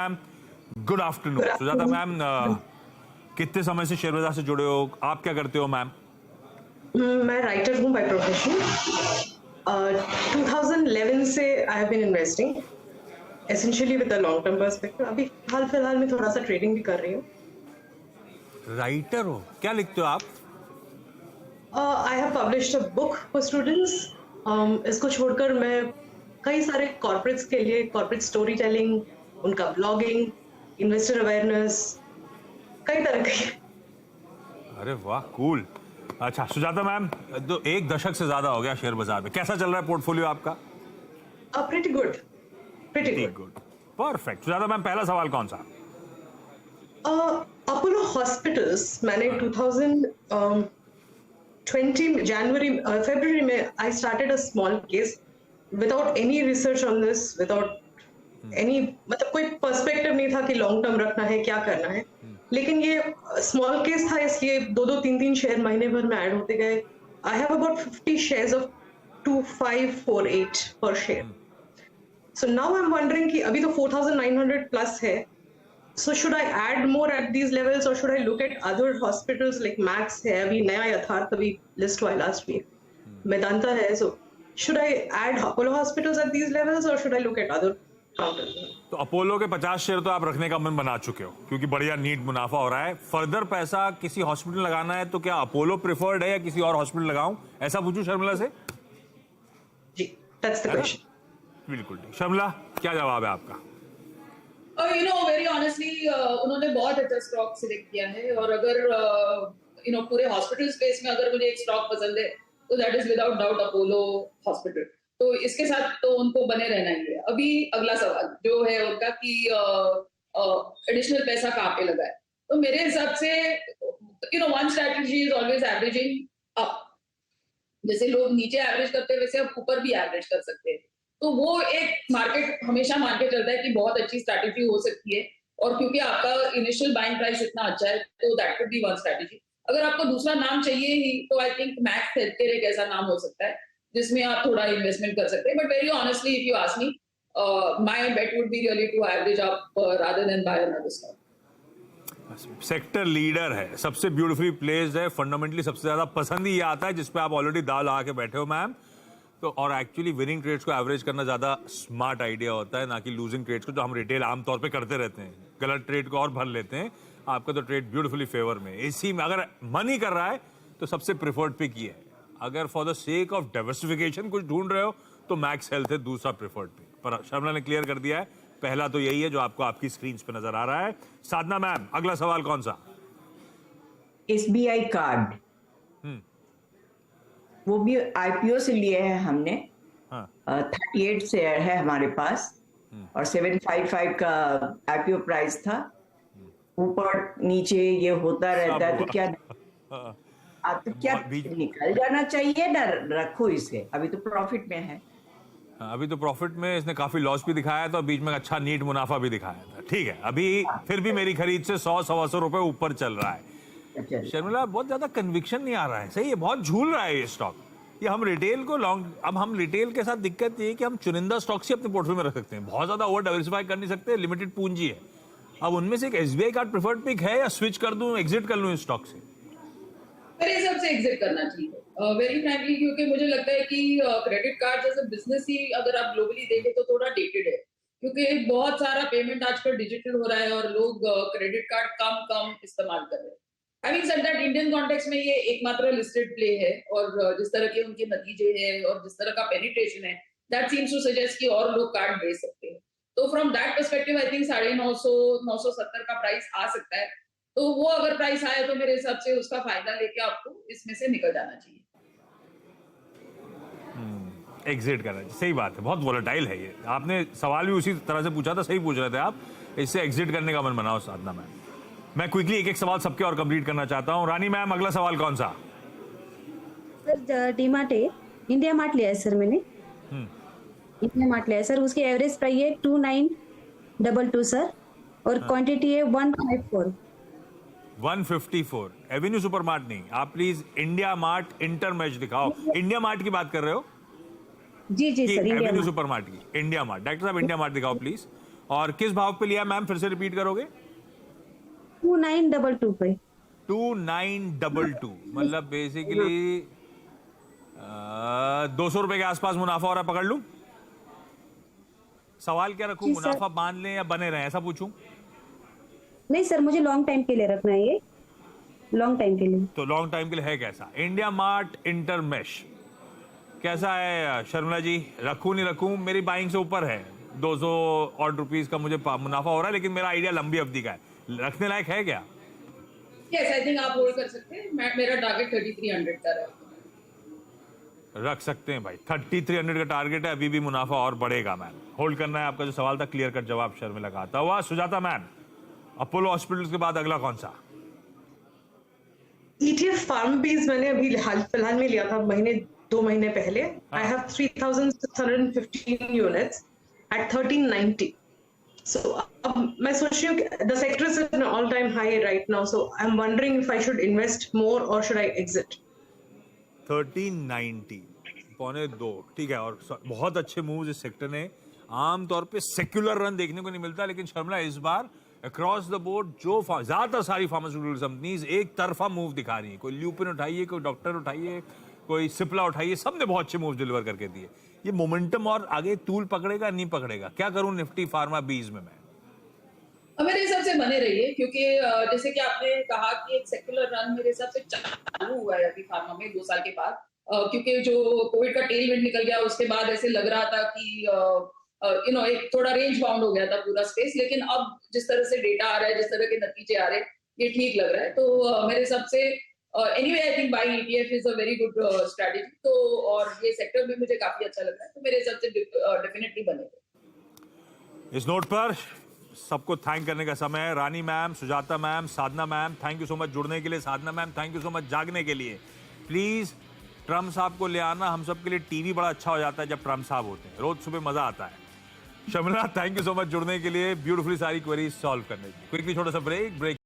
Ma'am, good afternoon. Sujata ma'am, कितने समय से शेयर बाजार से जुड़े हो, आप क्या करते हो मैम? मैं राइटर हूँ बाय प्रोफेशन। 2011 से I have been investing essentially with the long term perspective. अभी हाल फिलहाल में थोड़ा सा ट्रेडिंग भी कर रही हूँ। राइटर हो, क्या लिखते हो आप? I have published a book for students. इसको छोड़कर मैं कई सारे कॉर्पोरेट्स के लिए कॉर्पोरेट स्टोरी टेलिंग, उनका ब्लॉगिंग, इन्वेस्टर अवेयरनेस, कई तरह के। अरे वाह, कूल। अच्छा सुजाता मैम, तो एक दशक से ज्यादा हो गया शेयर बाजार में, कैसा चल रहा है पोर्टफोलियो आपका? प्रीटी गुड, प्रीटी ठीक, good. Good, perfect. Sujata ma'am, पहला सवाल कौन सा? अपोलो हॉस्पिटल्स मैंने 2020 जनवरी फरवरी में I started a small case without any research on this, without any, मतलब कोई पर्सपेक्टिव नहीं था कि लॉन्ग टर्म रखना है, क्या करना है। लेकिन ये स्मॉल केस था, इसलिए दो दो तीन तीन शेयर महीने भर में ऐड होते गए। I have about 50 shares of 2548 पर share. So now I am wondering कि अभी तो 4900 प्लस है। So should I add more at these levels or should I look at other hospitals like Max है, अभी नया यथार्थ अभी लिस्ट हुआ लास्ट वीक, मेदांता है। So should I add Apollo hospitals at these levels or should I look at other counters? तो Apollo के 50 share तो आप रखने का मन बना चुके हो क्योंकि बढ़िया नीट मुनाफा हो रहा है। फर्दर पैसा किसी हॉस्पिटल लगाना है तो क्या अपोलो प्रिफर्ड है या किसी और हॉस्पिटल लगाऊं, ऐसा पूछूं शर्मिला से? जी, that's the question. बिल्कुल ठीक। शर्मिला, क्या जवाब है आपका? वेरी ऑनेस्टली उन्होंने बहुत अच्छा स्टॉक सिलेक्ट किया है और अगर पूरे हॉस्पिटल स्पेस में अगर मुझे एक स्टॉक पसंद है तो that is without doubt Apollo hospital. तो इसके साथ तो उनको बने रहना ही है। अभी अगला सवाल जो है उनका कि एडिशनल पैसा कहाँ पे लगा है, तो मेरे हिसाब से one strategy is always averaging up. जैसे लोग नीचे एवरेज करते हैं वैसे आप ऊपर भी एवरेज कर सकते हैं। तो वो एक मार्केट हमेशा मान के चलता है कि बहुत अच्छी स्ट्रैटेजी हो सकती है और क्योंकि आपका इनिशियल बाइंग प्राइस इतना अच्छा है तो that could be one strategy. अगर आपको दूसरा नाम चाहिए ही तो आई थिंक मैक्स हेल्थकेयर एक ऐसा नाम हो सकता है जिसमें आप थोड़ा इन्वेस्टमेंट कर सकते हैं। But very honestly if you ask me, my bet would be really to average up rather than buy another stock. Sector leader है, सबसे ब्यूटीफुली प्लेस्ड है, फंडामेंटली सबसे ज्यादा पसंद ही ये आता है जिसपे आप ऑलरेडी दाव लगा के बैठे हो मैम। तो और एक्चुअली विनिंग ट्रेड्स को एवरेज करना ज्यादा स्मार्ट आइडिया होता है, ना कि लूजिंग ट्रेड्स को जो हम रिटेल आमतौर पे करते रहते हैं, गलत ट्रेड को और भर लेते हैं। आपका तो ट्रेड ब्यूटीफुली फेवर में। इसी में अगर मन ही कर रहा है तो सबसे प्रिफर्ड पिक ये है। अगर for the sake of diversification कुछ ढूंढ रहे हो तो मैक्स हेल्थ है दूसरा प्रिफर्ड पिक। पर शर्मिला ने क्लियर कर दिया है, पहला तो यही है जो आपको आपकी स्क्रीन पे नजर आ रहा है। साधना मैम, अगला सवाल कौन सा? SBI कार्ड, वो भी IPO से लिए है हमने। 38 शेयर है हमारे पास और 755 का IPO प्राइस था। ऊपर नीचे ये होता रहता है तो क्या निकल जाना चाहिए ना, रखो इसे, अभी तो प्रॉफिट में है। अभी तो प्रॉफिट में, इसने काफी लॉस भी दिखाया था, बीच में अच्छा नीट मुनाफा भी दिखाया था। ठीक है, अभी फिर भी मेरी खरीद से 100-125 रुपए ऊपर चल रहा है। शर्मिला, बहुत ज्यादा कन्विक्शन नहीं आ रहा है, सही है, बहुत झूल रहा है ये स्टॉक। ये हम रिटेल को अब हम रिटेल के साथ दिक्कत ये है कि हम चुनिंदा स्टॉक्स ही अपने पोर्टफोलियो में रख सकते हैं, बहुत ज्यादा ओवर डाइवर्सिफाई कर नहीं सकते, लिमिटेड पूंजी है। अब उनमें से एक SBI कार्ड प्रेफर्ड पिक है या स्विच कर दूं, एग्जिट कर लूं इस स्टॉक से? मेरे हिसाब से एग्जिट करना चाहिए वेरी फ्रैंकली, क्योंकि मुझे लगता है कि क्रेडिट कार्ड जैसे बिजनेस ही अगर आप ग्लोबली देखें तो थोड़ा डेटेड है, क्योंकि बहुत सारा पेमेंट आजकल डिजिटल हो रहा है और लोग क्रेडिट कार्ड कम इस्तेमाल कर रहे हैं। Having said that, Indian context में ये एकमात्र लिस्टेड प्ले है और जिस तरह के उनके नतीजे हैं और जिस तरह का पेनिट्रेशन है, दैट सीम्स टू सजेस्ट कि और लोग कार्ड दे सकते हैं। तो from that perspective I think 950-970 का प्राइस आ सकता है। तो वो अगर प्राइस आए तो मेरे हिसाब से उसका फायदा लेके आपको इसमें से निकल जाना चाहिए। एग्जिट करना चाहिए, सही बात है, बहुत वोलेटाइल है ये। आपने सवाल भी उसी तरह से पूछा था, सही पूछ रहे थे आप, इससे एग्जिट करने का मन बनाओ साधना मैम। मैं क्विकली एक सवाल सबके और कंप्लीट करना चाहता हूँ। रानी मैम, अगला सवाल कौन सा? सर डीमार्ट है, इंडिया मार्ट लिया है सर मैंने। इंडिया मार्ट लिया है सर, उसकी एवरेज प्राइस है 2922 सर और क्वांटिटी है 154। 154। एवेन्यू सुपर मार्ट नहीं, आप प्लीज इंडिया मार्ट इंटरमेश दिखाओ। इंडिया मार्ट की बात कर रहे हो? जी सर, एवेन्यू सुपर मार्ट की? India mart. डॉक्टर साहब, इंडिया मार्ट दिखाओ प्लीज। और किस भाव पे लिया मैम, फिर से रिपीट करोगे? 2922 पे। 2922 मतलब बेसिकली 200 रुपए के आसपास मुनाफा हो रहा है, पकड़ लूं? सवाल क्या रखूं, जी सर। मुनाफा बांध लें या बने रहें, ऐसा पूछूं? नहीं सर, मुझे लॉन्ग टाइम के लिए रखना है ये, लॉन्ग टाइम के लिए। तो लॉन्ग टाइम के लिए है कैसा? इंडिया मार्ट इंटरमेश कैसा है शर्मिला जी, रखूं नहीं रखूं? मेरी बाइंग से ऊपर है, 200 और रुपीस का मुझे मुनाफा हो रहा है, लेकिन मेरा आइडिया लंबी अवधि का है, रखने लायक है क्या? यस, आई थिंक आप होल्ड कर सकते हैं। मेरा टारगेट 3300 का है। रख सकते हैं भाई, 3300 का टारगेट है, अभी भी मुनाफा और बढ़ेगा मैम, होल्ड करना है। आपका जो सवाल था क्लियर कट जवाब शर्मिला का आता हुआ। सुजाता मैम, अपोलो हॉस्पिटल्स के बाद अगला कौन सा? ETF फार्म बीज मैंने अभी फिलहाल में लिया था, 2 महीने पहले। I have 3615 units at 1390। सो अब मैं सोच रही हूँ the sector is an all time high right now, so I am wondering if I should invest more और शुड आई एग्जिट। 1390 2.25, ठीक है। और बहुत अच्छे मूव्स इस सेक्टर ने, आमतौर पे सेक्युलर रन देखने को नहीं मिलता, लेकिन शर्मिला इस बार अक्रॉस द बोर्ड जो ज्यादातर सारी फार्मास्यूटिकल कंपनीज एक तरफा मूव दिखा रही है। कोई ल्यूपिन उठाइए, कोई डॉक्टर उठाइए, कोई सिप्ला उठाइए, सबने बहुत अच्छे मूव डिलीवर करके दिए। ये मोमेंटम और आगे तूल पकड़ेगा नहीं पकड़ेगा? क्या करूं निफ्टी फार्मा बीज में मैं? मेरे हिसाब से बने रहिए, क्योंकि जैसे कि आपने कहा कि एक सेक्युलर रन मेरे हिसाब से चालू हुआ है अभी फार्मा में 2 साल के बाद, क्योंकि जो कोविड का टेलविंड निकल गया उसके बाद ऐसे लग रहा था कि एक थोड़ा रेंज बाउंड हो गया था पूरा स्पेस, लेकिन अब जिस तरह से डेटा आ रहा है, जिस तरह के नतीजे आ रहे हैं, ये ठीक लग रहा है। तो मेरे हिसाब से anyway I think buying ETF is a very good strategy. तो और ये सेक्टर भी मुझे काफी अच्छा लग रहा है, तो मेरे हिसाब से डेफिनेटली बनेगा। इस नोट पर सबको थैंक करने का समय है। Rani ma'am, Sujata ma'am, Sadhana ma'am, thank you so much जुड़ने के लिए। Sadhana ma'am, thank you so much जागने के लिए। प्लीज ट्रम्प साहब को ले आना, हम सब के लिए टीवी बड़ा अच्छा हो जाता है जब ट्रम्प साहब होते हैं, रोज सुबह मजा आता है। Sharmila, thank you so much जुड़ने के लिए, ब्यूटीफुली सारी क्वेरीज सॉल्व करने के लिए। क्विकली छोटा सा ब्रेक